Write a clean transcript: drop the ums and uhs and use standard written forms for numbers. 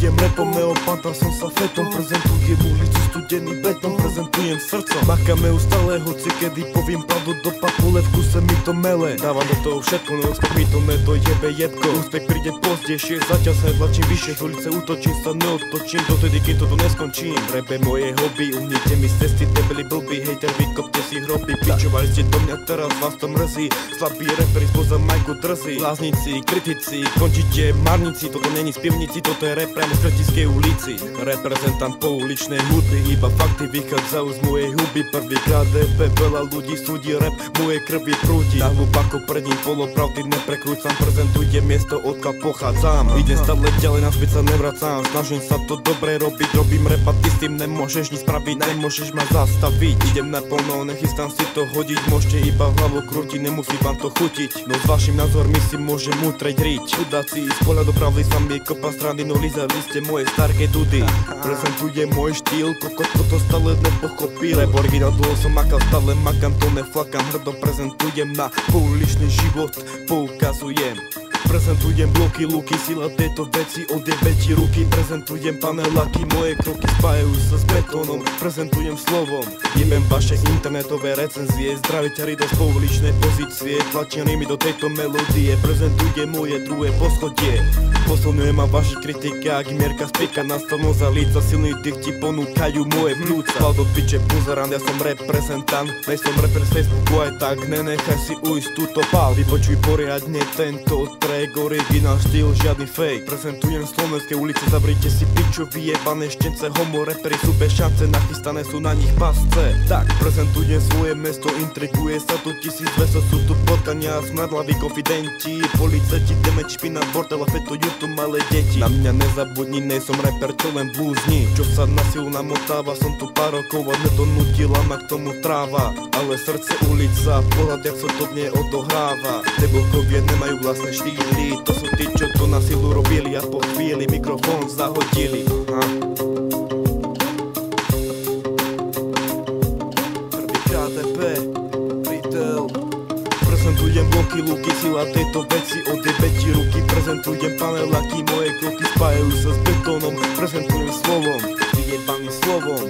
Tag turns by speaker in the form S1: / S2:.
S1: Idem repom, neopantal som sa fetom. Prezentujem ulicu, studený beton, prezentujem srdcom. Makáme ustále, hoci kedy poviem pravdu do papule, v kuse mi to mele. Dávam do toho všetko, no úspech mi to nedojebe jebko. Úspech príde pozdejšie, zatiaľ sa netlačím vyššie, z ulice útočím sa neotočím, dotedy kým toto neskončím. Rap je moje hobby, uhnite mi z cesty, debili blbí, hejter, vykopte si hroby. Pičovali ste do mňa, teraz vás to mrzí. Slabí reperi spoza majku drzí. Bláznici, kritici, končíte marnici. Toto není z pivnici, toto je rap priamo z Kretickej ulici. Reprezentant pouličnej hudby, iba fakty vychádzajú z mojej huby. Prvýkrát EP, veľa ľudí súdi rap, moje krvi prúdi. Na hlubako pred ním polopravdy neprekrúcam, prezentujem miesto, odkiaľ pochádzam. Idem stále ďalej, naspäť sa nevracám, snažím sa to dobre robiť, robím rap a ty s tým nemôžeš nič spraviť, nemôžeš ma zastaviť. Idem naplno, nechystám si to hodiť, môžete iba hlavu krútiť, nemusí vám to chutiť. No s vašim názormi si môžem utreť riť. Chudáci, z pohľadu pravdy sa mi kopa strany, no lízali ste moje starké dudy. Prezentujem môj štýl, kokot to stále nepochopil. Rap originál, dlho som makal, stále makam, to neflakam, hrdo prezentujem na pouličný život, poukazujem. Prezentujem bloky, luky, sila tejto veci, odjebe ti ruky. Prezentujem paneláky, moje kroky spájajú sa s betónom. Prezentujem slovom, jebem vaše internetové recenzie. Zdraviťari do pouličnej pozície, tlačím rými do tejto melódie. Prezentujem moje druhé poschodie. Posilňujem ma vaši kritika, ak mierka spíka nastavno za líca. Silný dých ti ponúkajú moje plúca. Valdo piče buzerant, ja som reprezentant. Nejsom reper z Facebooku aj tak, nenechaj si ujsť túto pál. Vypočuj poriadne tento track, originál štýl, žiadny fake. Prezentujem slovenské ulice, zavrite si piču, vyjebané štence. Homo reperi sú bez šance, nachystané sú na nich pasce. Tak, prezentujem svoje mesto, intriguje sa tu 1200. Sú tu potkania, smradlaví konfidenti, policajti, demeť, špina, bordel a fetujú tu malé deti. Na mňa nezabudni, nejsom reper, čo len blúzni. Čo sa na silu namotáva, som tu pár rokov a nedonutila ma k tomu tráva. Ale srdce ulica, pohľad jak sa to v nej odohráva. Debilkovie nemajú vlastné štýly, to sú tí, čo to na silu robili a po chvíli mikrofón zahodili. Prvýkrát EP, Retail. Prezentujem bloky, luky, sila tejto veci, odjebe ti ruky. Prezentujem paneláky, moje kroky spájajú sa s betónom. Prezentujem slovom, vyjebaným slovom.